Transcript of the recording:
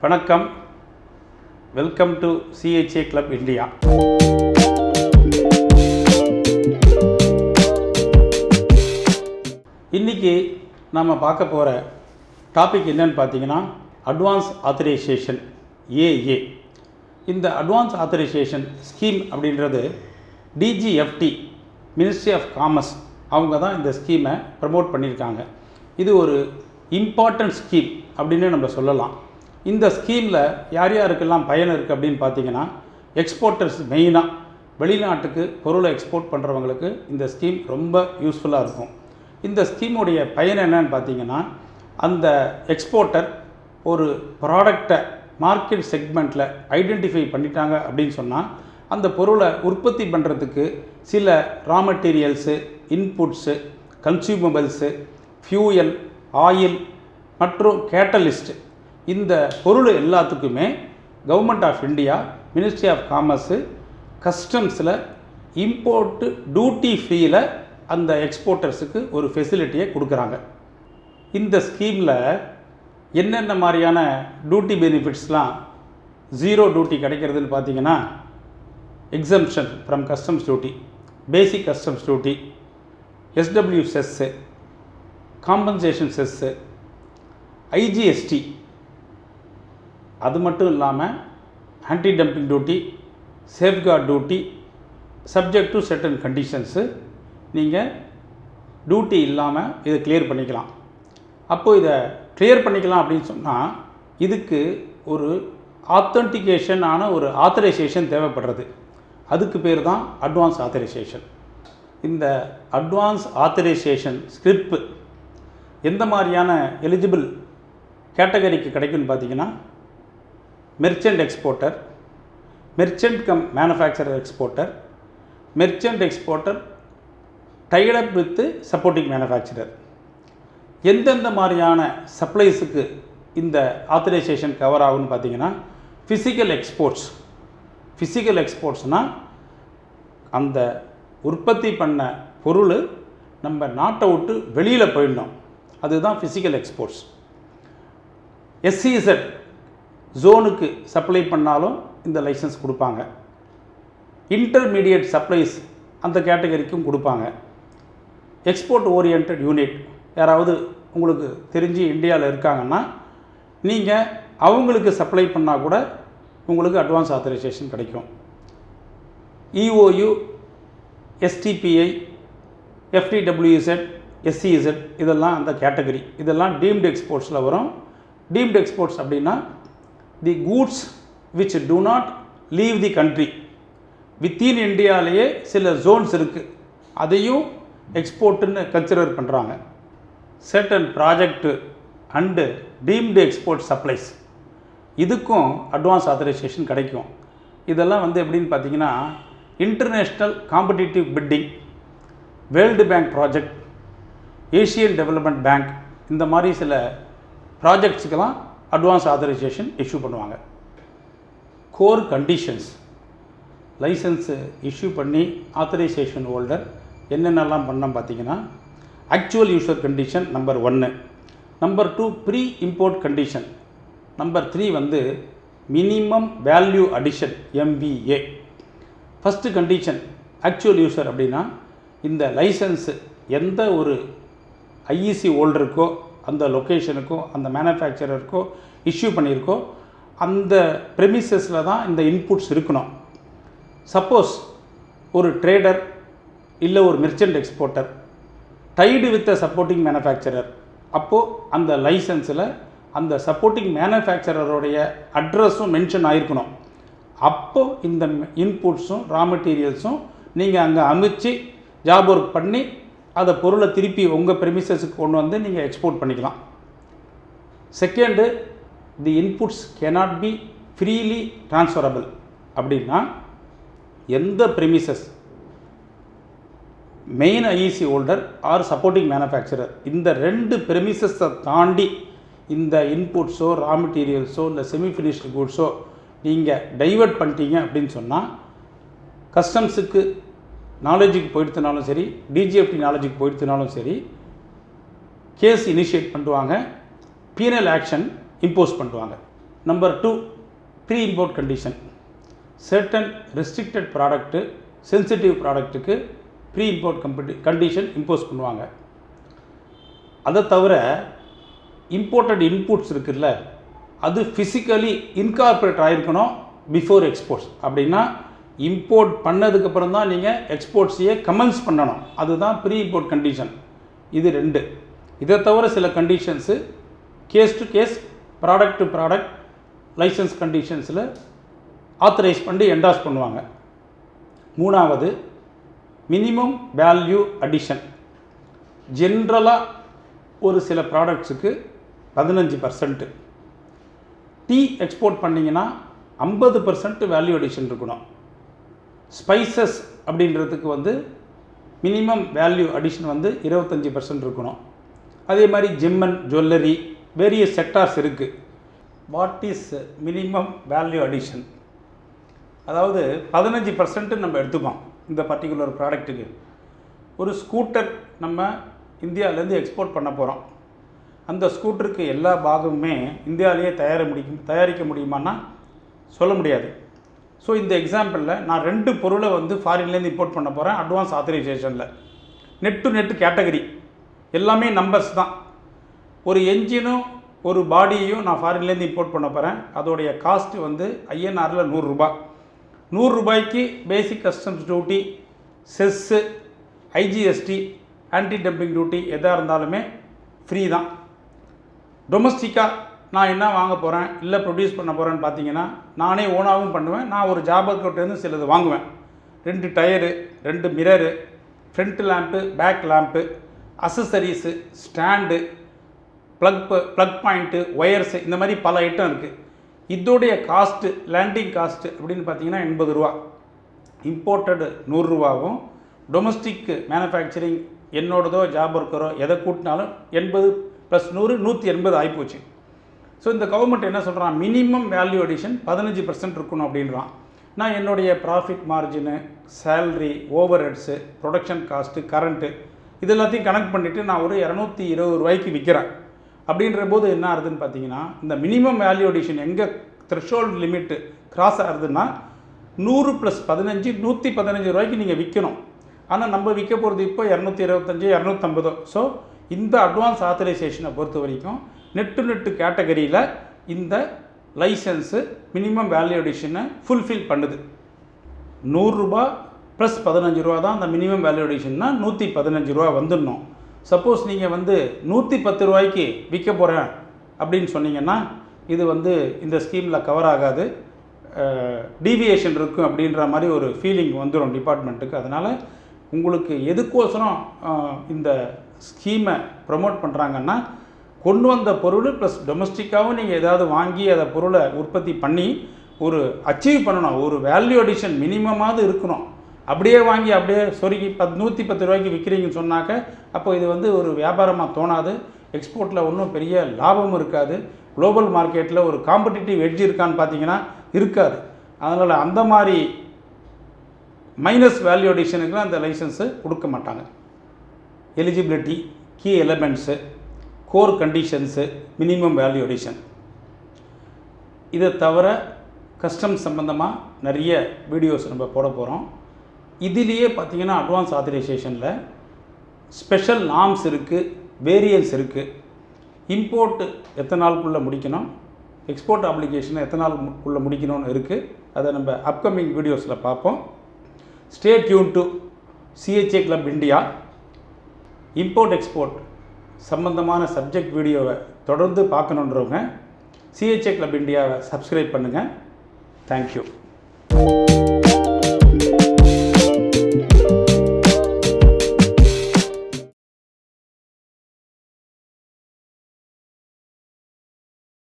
வணக்கம். Welcome to CHA Club India. இன்றைக்கி நம்ம பார்க்க போகிற டாபிக் என்னன்னு பார்த்தீங்கன்னா அட்வான்ஸ் ஆத்தரைசேஷன் AA. இந்த அட்வான்ஸ் ஆத்தரைசேஷன் ஸ்கீம் அப்படின்றது DGFT மினிஸ்ட்ரி ஆஃப் காமர்ஸ் அவங்க தான் இந்த ஸ்கீமை ப்ரமோட் பண்ணியிருக்காங்க. இது ஒரு இம்பார்ட்டன்ட் ஸ்கீம் அப்படின்னு நம்ம சொல்லலாம். இந்த ஸ்கீமில் யார் யாருக்கெல்லாம் பயன் இருக்குது அப்படின்னு பார்த்தீங்கன்னா எக்ஸ்போர்ட்டர்ஸ், மெயினாக வெளிநாட்டுக்கு பொருளை எக்ஸ்போர்ட் பண்ணுறவங்களுக்கு இந்த ஸ்கீம் ரொம்ப யூஸ்ஃபுல்லாக இருக்கும். இந்த ஸ்கீமுடைய பயன் என்னன்னு பார்த்தீங்கன்னா, அந்த எக்ஸ்போர்ட்டர் ஒரு ப்ராடக்டை மார்க்கெட் செக்மெண்ட்டில் ஐடென்டிஃபை பண்ணிட்டாங்க அப்படின்னு சொன்னால் அந்த பொருளை உற்பத்தி பண்ணுறதுக்கு சில raw materials, inputs, consumables, fuel, oil மற்றும் கேட்டலிஸ்ட், இந்த பொருள் எல்லாத்துக்குமே government of India, ministry of commerce, கஸ்டம்ஸில் இம்போர்ட்டு டியூட்டி ஃப்ரீயில் அந்த எக்ஸ்போர்ட்டர்ஸுக்கு ஒரு ஃபெசிலிட்டியை கொடுக்குறாங்க. இந்த ஸ்கீமில் என்னென்ன மாதிரியான டியூட்டி பெனிஃபிட்ஸ்லாம் ஜீரோ டியூட்டி கிடைக்கிறதுன்னு பார்த்தீங்கன்னா, exemption from customs duty, basic customs duty, SW cess, compensation cess, IGST, அது மட்டும் இல்லாமல் anti dumping duty, safeguard duty, subject to certain conditions நீங்கள் டியூட்டி இல்லாமல் இதை கிளியர் பண்ணிக்கலாம். அப்போது இதை கிளியர் பண்ணிக்கலாம் அப்படின்னு சொன்னால் இதுக்கு ஒரு ஆத்தென்டிகேஷன் ஆன ஒரு ஆத்தரைசேஷன் தேவைப்படுறது. அதுக்கு பேர் தான் அட்வான்ஸ் ஆத்தரைசேஷன். இந்த அட்வான்ஸ் ஆத்தரைசேஷன் ஸ்கிரிப்ட் எந்த மாதிரியான எலிஜிபிள் கேட்டகரிக்கு கிடைக்குன்னு பார்த்தீங்கன்னா, merchant exporter, merchant cum manufacturer exporter, merchant exporter tied up with supporting manufacturer. எந்தெந்த மாதிரியான சப்ளைஸுக்கு இந்த ஆத்தரைசேஷன் கவர் ஆகுன்னு பார்த்தீங்கன்னா, ஃபிசிக்கல் எக்ஸ்போர்ட்ஸ். ஃபிசிக்கல் எக்ஸ்போர்ட்ஸ்னால் அந்த உற்பத்தி பண்ண பொருள் நம்ம நாட்டை விட்டு வெளியில் போயிடணும், அதுதான் ஃபிசிக்கல் எக்ஸ்போர்ட்ஸ். SEZ ஜோனுக்கு சப்ளை பண்ணாலும் இந்த லைசன்ஸ் கொடுப்பாங்க. இன்டர்மீடியட் சப்ளைஸ் அந்த கேட்டகரிக்கும் கொடுப்பாங்க. எக்ஸ்போர்ட் ஓரியன்ட் யூனிட் யாராவது உங்களுக்கு தெரிஞ்சு இந்தியாவில் இருக்காங்கன்னா நீங்கள் அவங்களுக்கு சப்ளை பண்ணால் கூட உங்களுக்கு அட்வான்ஸ் ஆத்தரைசேஷன் கிடைக்கும். EOU, STPI, FTWZ, SEZ இதெல்லாம் அந்த கேட்டகரி. இதெல்லாம் டீம்டு எக்ஸ்போர்ட்ஸில் வரும். டீம்டு எக்ஸ்போர்ட்ஸ் அப்படின்னா the goods which do not leave the country. Within இந்தியாவிலேயே சில ஜோன்ஸ் இருக்குது, அதையும் எக்ஸ்போர்ட்டுன்னு கன்சிடர் பண்ணுறாங்க. Certain project and deemed export supplies, இதுக்கும் அட்வான்ஸ் ஆத்தரைசேஷன் கிடைக்கும். இதெல்லாம் எப்படின்னு பார்த்தீங்கன்னா, international competitive bidding, World Bank project, Asian Development Bank, இந்த மாதிரி சில ப்ராஜெக்ட்ஸுக்கெல்லாம் அட்வான்ஸ் ஆத்தரைசேஷன் இஷ்யூ பண்ணுவாங்க. கோர் கண்டிஷன்ஸ், லைசன்ஸு இஷ்யூ பண்ணி ஆத்தரைசேஷன் ஹோல்டர் என்னென்னலாம் பண்ணோம் பார்த்தீங்கன்னா, actual user condition number 1, number 2 pre import condition, number 3 minimum value addition MVA. First condition actual user அப்படின்னா, இந்த லைசன்ஸு எந்த ஒரு IEC ஹோல்டருக்கோ அந்த லொக்கேஷனுக்கோ அந்த மேனுஃபேக்சரருக்கோ இஷ்யூ பண்ணியிருக்கோ அந்த ப்ரெமிசஸில் தான் இந்த இன்புட்ஸ் இருக்கணும். சப்போஸ் ஒரு ட்ரேடர் இல்லை ஒரு merchant exporter tied with supporting manufacturer, அப்போது அந்த லைசன்ஸில் அந்த சப்போர்ட்டிங் மேனுஃபேக்சரருடைய அட்ரஸும் மென்ஷன் ஆகிருக்கணும். அப்போது இந்த இன்புட்ஸும் ரா மெட்டீரியல்ஸும் நீங்கள் அங்கே அமைச்சு ஜாப் ஒர்க் பண்ணி அதை பொருளை திருப்பி உங்கள் ப்ரெமிசஸுக்கு கொண்டு வந்து நீங்கள் எக்ஸ்போர்ட் பண்ணிக்கலாம். Second, the inputs cannot be freely transferable. அப்படின்னா எந்த premises main IEC holder are supporting manufacturer இந்த 2 ப்ரெமிசஸை தாண்டி இந்த இன்புட்ஸோ ரா மெட்டீரியல்ஸோ இல்லை செமி ஃபினிஷ்டு கூட்ஸோ நீங்கள் டைவர்ட் பண்ணிட்டீங்க அப்படின்னு சொன்னால் கஸ்டம்ஸுக்கு நாலேஜுக்கு போயிடுத்துனாலும் சரி, DGFT நாலேஜுக்கு போயிடுத்துனாலும் சரி, கேஸ் இனிஷியேட் பண்ணுவாங்க, பீனல் ஆக்ஷன் இம்போஸ் பண்ணுவாங்க. Number 2, pre import condition. Certain restricted product, sensitive ப்ராடக்ட்டுக்கு ப்ரீ இம்போர்ட் கண்டிஷன் இம்போஸ் பண்ணுவாங்க. அதை தவிர இம்போர்ட்டட் இன்புட்ஸ் இருக்குல்ல, அது ஃபிசிக்கலி இன்கார்பரேட் ஆகிருக்கணும் பிஃபோர் எக்ஸ்போர்ட்ஸ். அப்படின்னா இம்போர்ட் பண்ணதுக்கப்புறம் தான் நீங்கள் எக்ஸ்போர்ட்ஸையே கமென்ஸ் பண்ணணும். அதுதான் ப்ரீ இம்போர்ட் கண்டிஷன். இது 2. இதை தவிர சில conditions case to case, product to product licence கண்டிஷன்ஸில் ஆத்தரைஸ் பண்ணி என்டாஸ் பண்ணுவாங்க. 3வது மினிமம் வேல்யூ அடிஷன். ஜென்ரலாக ஒரு சில ப்ராடக்ட்ஸுக்கு 15%. டீ எக்ஸ்போர்ட் பண்ணிங்கன்னா 50% வேல்யூ அடிஷன் இருக்கணும். ஸ்பைசஸ் அப்படின்றதுக்கு வந்து மினிமம் வேல்யூ அடிஷன் வந்து 25% இருக்கணும். அதே மாதிரி gem and jewellery, various sectors இருக்குது. What is minimum value addition? அதாவது 15% நம்ம எடுத்துப்போம் இந்த பர்டிகுலர் ப்ராடக்ட்டுக்கு. ஒரு ஸ்கூட்டர் நம்ம இந்தியாவிலேருந்து எக்ஸ்போர்ட் பண்ண போகிறோம். அந்த ஸ்கூட்டருக்கு எல்லா பாகமுமே இந்தியாவிலேயே தயாரிக்க முடியுமான்னா சொல்ல முடியாது. ஸோ இந்த எக்ஸாம்பிளில் நான் 2 பொருளை வந்து ஃபாரின்லேருந்து இம்போர்ட் பண்ண போகிறேன் அட்வான்ஸ் ஆத்தரைசேஷனில். நெட் டு நெட் கேட்டகரி எல்லாமே நம்பர்ஸ் தான். ஒரு என்ஜினும் ஒரு பாடியையும் நான் ஃபாரின்லேருந்து இம்போர்ட் பண்ண போகிறேன். அதோடைய காஸ்ட்டு வந்து INRல 100 ரூபா. 100 ரூபாய்க்கு basic customs duty, cess, IGST, anti dumping duty எதாக இருந்தாலுமே ஃப்ரீ தான். டொமஸ்டிக்காக நான் என்ன வாங்க போகிறேன் இல்லை ப்ரொடியூஸ் பண்ண போகிறேன்னு பார்த்தீங்கன்னா, நானே ஓனாகவும் பண்ணுவேன். நான் ஒரு ஜாபர்கிட்டேருந்து சிலது வாங்குவேன். 2 tyre, 2 mirror, front lamp, back lamp, accessories, stand, plug point, wires, இந்த மாதிரி பல ஐட்டம் இருக்குது. இதோடைய காஸ்ட்டு, லேண்டிங் காஸ்ட்டு அப்படின்னு பார்த்தீங்கன்னா 80 ரூபா. இம்போர்ட்டடு 100 ரூபாவும், டொமஸ்டிக் மேனுஃபேக்சரிங் என்னோடதோ ஜாபர்க்கரோ எதை கூட்டினாலும் 80 + 100 180 ஆகிப்போச்சு. ஸோ இந்த கவர்மெண்ட் என்ன சொல்கிறான், மினிமம் வேல்யூ அடிஷன் 15% இருக்கணும் அப்படின்றான். நான் என்னுடைய profit margin, salary, over heads, production cost, current இது எல்லாத்தையும் கனெக்ட் பண்ணிவிட்டு நான் ஒரு 220 ரூபாய்க்கு விற்கிறேன். அப்படின்ற போது என்ன ஆகுதுன்னு பார்த்தீங்கன்னா, இந்த மினிமம் வேல்யூ அடிஷன் எங்கே த்ரெஷோல்டு லிமிட்டு கிராஸ் ஆகுதுன்னா 100 + 15 115 ரூபாய்க்கு நீங்கள் விற்கணும். ஆனால் நம்ம விற்க போகிறது இப்போ 225 250. ஸோ இந்த அட்வான்ஸ் ஆத்தரைசேஷனை பொறுத்த வரைக்கும் நெட் டு நெட்டு கேட்டகரியில் இந்த லைசன்ஸு மினிமம் வேல்யூ அடிஷனை ஃபுல்ஃபில் பண்ணுது. 100 ரூபா ப்ளஸ் 15 ரூபா தான் அந்த மினிமம் வேல்யூ அடிஷன்னா 115 ரூபா வந்துடணும். சப்போஸ் நீங்கள் வந்து 110 ரூபாய்க்கு விற்க போகிறேன் அப்படின்னு சொன்னீங்கன்னா இது வந்து இந்த ஸ்கீமில் கவர் ஆகாது, டீவியேஷன் இருக்கும் அப்படின்ற மாதிரி ஒரு ஃபீலிங் வந்துடும் டிபார்ட்மெண்ட்டுக்கு. அதனால் உங்களுக்கு எதுக்கோசரம் இந்த ஸ்கீமை ப்ரமோட் பண்ணுறாங்கன்னா, கொண்டு வந்த பொருள் ப்ளஸ் டொமஸ்டிக்காகவும் நீங்கள் ஏதாவது வாங்கி அதை பொருளை உற்பத்தி பண்ணி ஒரு அச்சீவ் பண்ணணும். ஒரு வேல்யூ அடிஷன் மினிமமாவது இருக்கணும். அப்படியே வாங்கி அப்படியே சொருகி 110 ரூபாய்க்கு விற்கிறீங்கன்னு சொன்னாக்க அப்போ இது வந்து ஒரு வியாபாரமாக தோணாது. எக்ஸ்போர்ட்டில் ஒன்றும் பெரிய லாபமும் இருக்காது. குளோபல் மார்க்கெட்டில் ஒரு காம்படிட்டிவ் எட்ஜ் இருக்கான்னு பார்த்தீங்கன்னா இருக்காது. அதனால் அந்த மாதிரி மைனஸ் வேல்யூ அடிஷனுக்குலாம் அந்த லைசன்ஸு கொடுக்க மாட்டாங்க. Eligibility, key elements, core conditions, minimum value addition, இதை தவிர கஸ்டம் சம்பந்தமாக நிறைய வீடியோஸ் நம்ம போட போகிறோம். இதிலேயே பார்த்திங்கன்னா அட்வான்ஸ் ஆத்தரைசேஷனில் ஸ்பெஷல் நார்ம்ஸ் இருக்குது, வேரியன்ஸ் இருக்குது. இம்போர்ட்டு எத்தனை நாளுக்குள்ளே முடிக்கணும், எக்ஸ்போர்ட் அப்ளிகேஷனை எத்தனை நாளுக்குள்ளே முடிக்கணும்னு இருக்குது. அதை நம்ம அப்கமிங் வீடியோஸில் பார்ப்போம். Stay tune to CHA Club India. Import export சம்பந்தமான சப்ஜெக்ட் வீடியோவை தொடர்ந்து பார்க்கணுன்றவங்க CHA Club Indiaவை சப்ஸ்கிரைப் பண்ணுங்கள். தேங்க்யூ.